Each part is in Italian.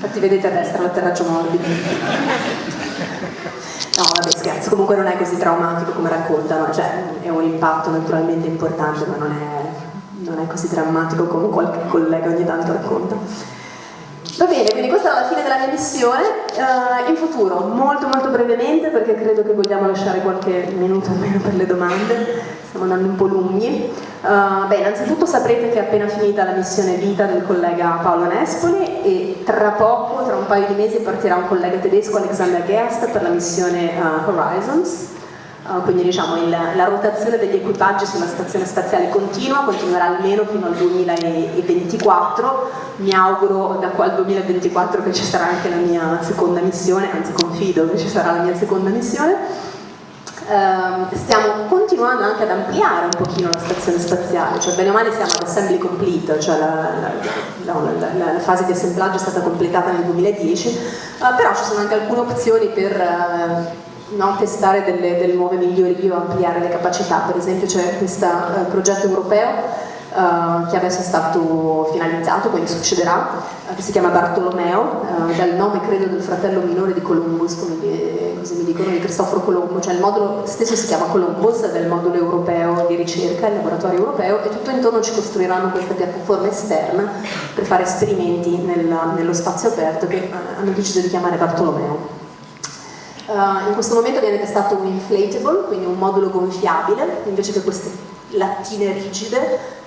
Infatti vedete a destra l'atterraggio morbido. No, vabbè, scherzo, comunque non è così traumatico come raccontano, cioè è un impatto naturalmente importante, ma non è così drammatico come qualche collega ogni tanto racconta. Va bene, quindi questa era la fine della mia missione. In futuro, molto brevemente, perché credo che vogliamo lasciare qualche minuto almeno per le domande, stiamo andando un po' lunghi. Innanzitutto saprete che è appena finita la missione vita del collega Paolo Nespoli e tra poco, tra un paio di mesi, partirà un collega tedesco, Alexander Gerst, per la missione Horizons. Quindi diciamo la rotazione degli equipaggi sulla stazione spaziale continuerà almeno fino al 2024. Mi auguro da qua al 2024 che ci sarà anche la mia seconda missione, anzi confido che ci sarà la mia seconda missione. Stiamo continuando anche ad ampliare un pochino la stazione spaziale, cioè bene o male siamo ad assembly complete, cioè la fase di assemblaggio è stata completata nel 2010, però ci sono anche alcune opzioni per testare delle nuove migliorie o ampliare le capacità. Per esempio c'è questo progetto europeo che adesso è stato finalizzato, quindi succederà, che si chiama Bartolomeo, dal nome credo del fratello minore di Columbus, così mi dicono, di Cristoforo Colombo, cioè il modulo stesso si chiama Columbus, del modulo europeo di ricerca, il laboratorio europeo, e tutto intorno ci costruiranno questa piattaforma esterna per fare esperimenti nello spazio aperto che hanno deciso di chiamare Bartolomeo. In questo momento viene testato un inflatable, quindi un modulo gonfiabile, invece che queste lattine rigide.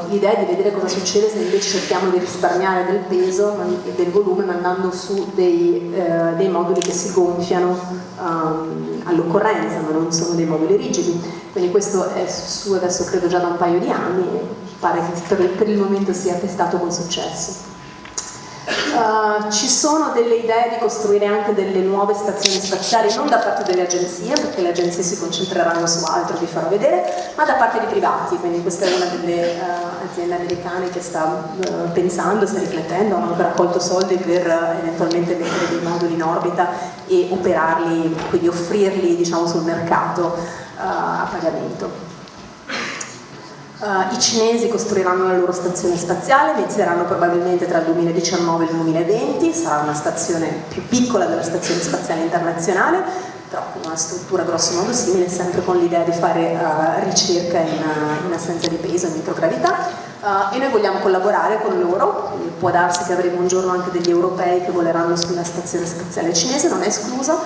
L'idea è di vedere cosa succede se invece cerchiamo di risparmiare del peso e del volume mandando su dei moduli che si gonfiano all'occorrenza, ma non sono dei moduli rigidi. Quindi questo è su adesso credo già da un paio di anni e pare che per il momento sia testato con successo. Ci sono delle idee di costruire anche delle nuove stazioni spaziali, non da parte delle agenzie, perché le agenzie si concentreranno su altro, vi farò vedere, ma da parte di privati. Quindi questa è una delle aziende americane che sta pensando, sta riflettendo, hanno anche raccolto soldi per eventualmente mettere dei moduli in orbita e operarli, quindi offrirli diciamo sul mercato a pagamento. I cinesi costruiranno la loro stazione spaziale, inizieranno probabilmente tra il 2019 e il 2020, sarà una stazione più piccola della stazione spaziale internazionale, però con una struttura grosso modo simile, sempre con l'idea di fare ricerca in assenza di peso e microgravità. E noi vogliamo collaborare con loro, quindi può darsi che avremo un giorno anche degli europei che voleranno sulla stazione spaziale cinese, non è escluso.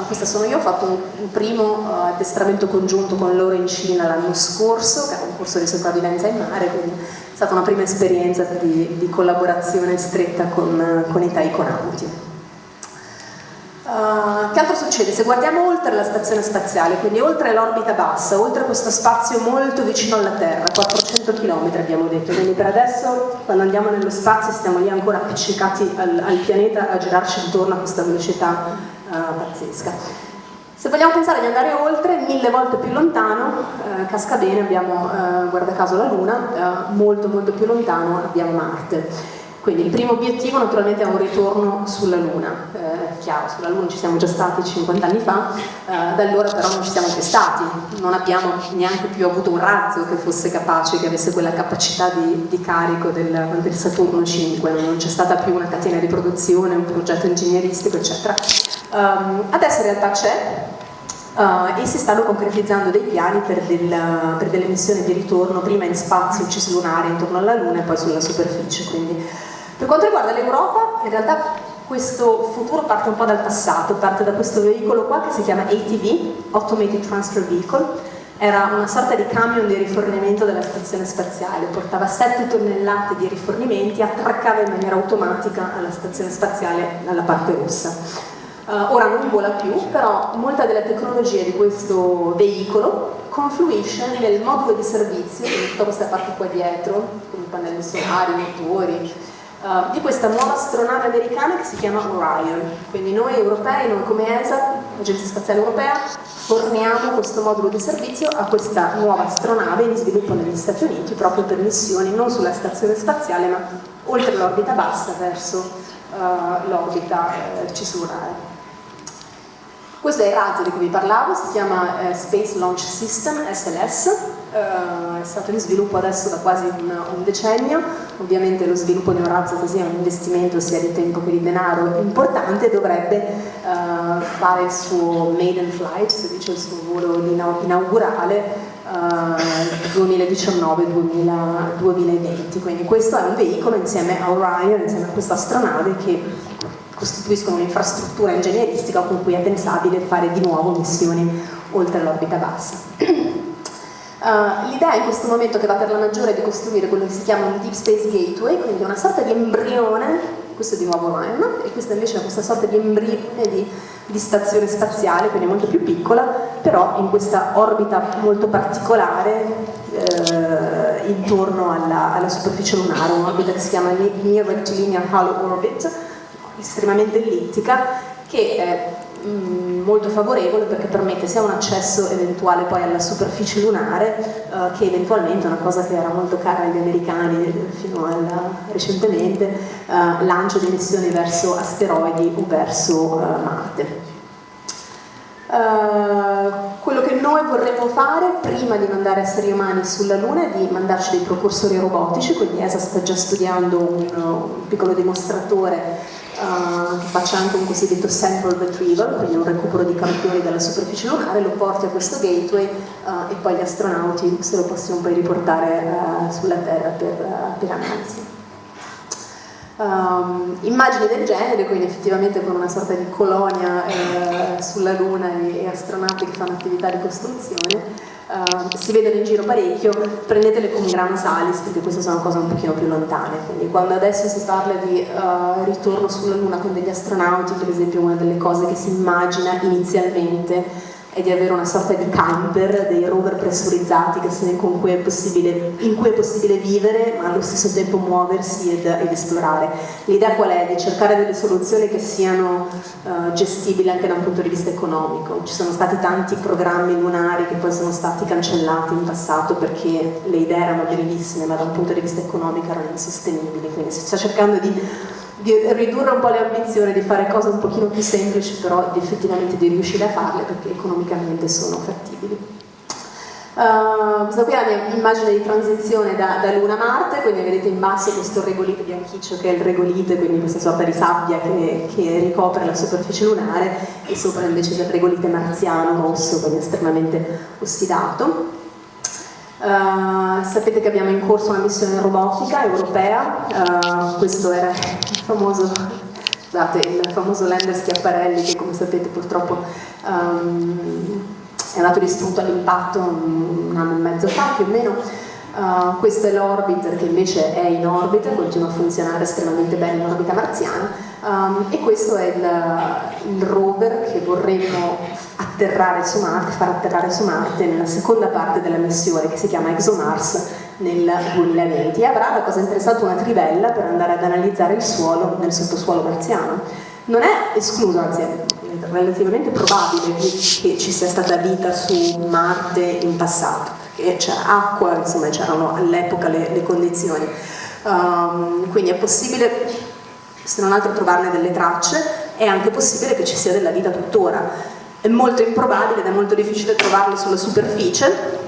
Questa sono io, ho fatto un primo addestramento congiunto con loro in Cina l'anno scorso, che era un corso di sopravvivenza in mare, quindi è stata una prima esperienza di collaborazione stretta con i taikonauti. Che altro succede? Se guardiamo oltre la stazione spaziale, quindi oltre l'orbita bassa, oltre questo spazio molto vicino alla Terra, 400 km abbiamo detto, quindi per adesso quando andiamo nello spazio stiamo lì ancora appiccicati al pianeta a girarci intorno a questa velocità pazzesca. Se vogliamo pensare di andare oltre, 1000 volte più lontano, casca bene, abbiamo guarda caso la Luna, molto più lontano abbiamo Marte. Quindi il primo obiettivo naturalmente è un ritorno sulla Luna. Chiaro, sulla Luna ci siamo già stati 50 anni fa, da allora però non ci siamo più stati, non abbiamo neanche più avuto un razzo che fosse capace, che avesse quella capacità di carico del Saturno 5, non c'è stata più una catena di produzione, un progetto ingegneristico, eccetera. Adesso in realtà c'è, e si stanno concretizzando dei piani per delle missioni di ritorno, prima in spazio cislunare intorno alla Luna e poi sulla superficie. Quindi, per quanto riguarda l'Europa, in realtà questo futuro parte un po' dal passato, parte da questo veicolo qua che si chiama ATV, Automated Transfer Vehicle. Era una sorta di camion di rifornimento della stazione spaziale, portava 7 tonnellate di rifornimenti, attraccava in maniera automatica alla stazione spaziale dalla parte russa. Ora non vola più, però molta della tecnologia di questo veicolo confluisce nel modulo di servizio, quindi tutta questa parte qua dietro, con i pannelli solari, i motori, di questa nuova astronave americana che si chiama Orion. Quindi noi europei, noi come ESA, Agenzia Spaziale Europea, forniamo questo modulo di servizio a questa nuova astronave in sviluppo negli Stati Uniti, proprio per missioni non sulla stazione spaziale, ma oltre l'orbita bassa verso l'orbita cislunare. Questo è il razzo di cui vi parlavo, si chiama Space Launch System, SLS, è stato in sviluppo adesso da quasi un decennio. Ovviamente lo sviluppo di un razzo così è un investimento sia di tempo che di denaro importante, dovrebbe fare il suo maiden flight, si dice il suo volo inaugurale 2019-2020, quindi questo è un veicolo insieme a Orion, insieme a questa astronave che costituiscono un'infrastruttura ingegneristica con cui è pensabile fare di nuovo missioni oltre l'orbita bassa. L'idea in questo momento che va per la maggiore è di costruire quello che si chiama un Deep Space Gateway, quindi una sorta di embrione, questo è di nuovo Orion, e questa invece è questa sorta di embrione di stazione spaziale, quindi molto più piccola, però in questa orbita molto particolare intorno alla superficie lunare, un'orbita che si chiama Near Rectilinear Halo Orbit, estremamente ellittica, che è molto favorevole perché permette sia un accesso eventuale poi alla superficie lunare che eventualmente, una cosa che era molto cara agli americani fino a recentemente, lancio di missioni verso asteroidi o verso Marte. Quello che noi vorremmo fare prima di mandare esseri umani sulla Luna è di mandarci dei procursori robotici, quindi ESA sta già studiando un piccolo dimostratore che faccia anche un cosiddetto sample retrieval, quindi un recupero di campioni dalla superficie lunare, lo porti a questo gateway e poi gli astronauti se lo possono poi riportare sulla Terra per analisi. Immagini del genere, quindi effettivamente con una sorta di colonia sulla Luna e astronauti che fanno attività di costruzione. Si vedono in giro parecchio, prendetele con grano salis perché queste sono cose un pochino più lontane, quindi quando adesso si parla di ritorno sulla Luna con degli astronauti, per esempio, una delle cose che si immagina inizialmente è di avere una sorta di camper, dei rover pressurizzati in cui è possibile vivere ma allo stesso tempo muoversi ed esplorare. L'idea qual è? Di cercare delle soluzioni che siano gestibili anche da un punto di vista economico. Ci sono stati tanti programmi lunari che poi sono stati cancellati in passato perché le idee erano bellissime ma da un punto di vista economico erano insostenibili, quindi si sta cercando di ridurre un po' le ambizioni, di fare cose un pochino più semplici, però effettivamente di riuscire a farle perché economicamente sono fattibili. Questa qui è la mia immagine di transizione da Luna a Marte, quindi vedete in basso questo regolite bianchiccio che è il regolite, quindi questa sorta di sabbia che ricopre la superficie lunare, e sopra invece del regolite marziano rosso, quindi estremamente ossidato. Sapete che abbiamo in corso una missione robotica europea, questo era il famoso lander Schiaparelli che, come sapete, purtroppo è andato distrutto all'impatto un anno e mezzo fa più o meno. Questo è l'orbiter che invece è in orbita, continua a funzionare estremamente bene in orbita marziana, e questo è il rover che vorremmo far atterrare su Marte nella seconda parte della missione che si chiama ExoMars nel 2020, e avrà, la cosa interessante, una trivella per andare ad analizzare il suolo nel sottosuolo marziano. Non è escluso, anzi è relativamente probabile che ci sia stata vita su Marte in passato, perché c'era acqua, insomma c'erano all'epoca le condizioni, quindi è possibile, se non altro, trovarne delle tracce. È anche possibile che ci sia della vita tuttora. È molto improbabile ed è molto difficile trovarlo sulla superficie,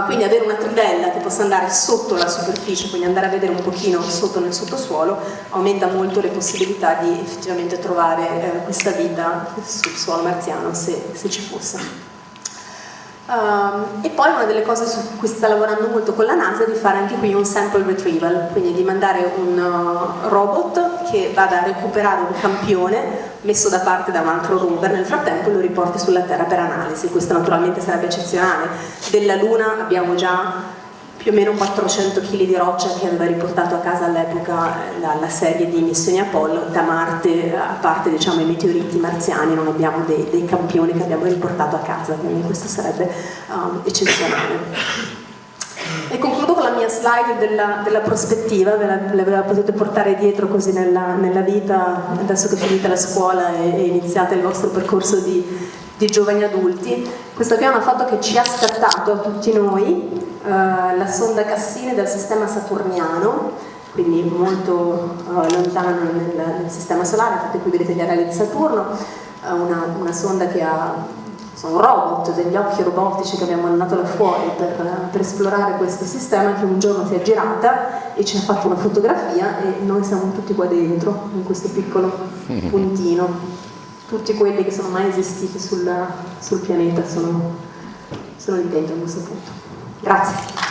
quindi avere una trivella che possa andare sotto la superficie, quindi andare a vedere un pochino sotto nel sottosuolo, aumenta molto le possibilità di effettivamente trovare questa vita sul suolo marziano, se ci fosse. E poi una delle cose su cui sta lavorando molto con la NASA è di fare anche qui un sample retrieval, quindi di mandare un robot che vada a recuperare un campione messo da parte da un altro rover, nel frattempo lo riporti sulla Terra per analisi. Questo naturalmente sarebbe eccezionale. Della Luna abbiamo già più o meno 400 kg di roccia che aveva riportato a casa all'epoca la serie di missioni Apollo. Da Marte, a parte, diciamo, i meteoriti marziani, non abbiamo dei campioni che abbiamo riportato a casa, quindi questo sarebbe eccezionale. E concludo con la mia slide della prospettiva, ve la potete portare dietro così nella vita, adesso che finite la scuola e iniziate il vostro percorso di giovani adulti. Questa qui è una foto che ci ha scattato a tutti noi, la sonda Cassini del sistema saturniano, quindi molto lontano nel sistema solare. Infatti qui vedete gli anelli di Saturno, una sonda che ha sono robot, degli occhi robotici che abbiamo mandato là fuori per esplorare questo sistema, che un giorno si è girata e ci ha fatto una fotografia e noi siamo tutti qua dentro, in questo piccolo puntino. Tutti quelli che sono mai esistiti sul pianeta sono lì dentro a questo punto. Grazie.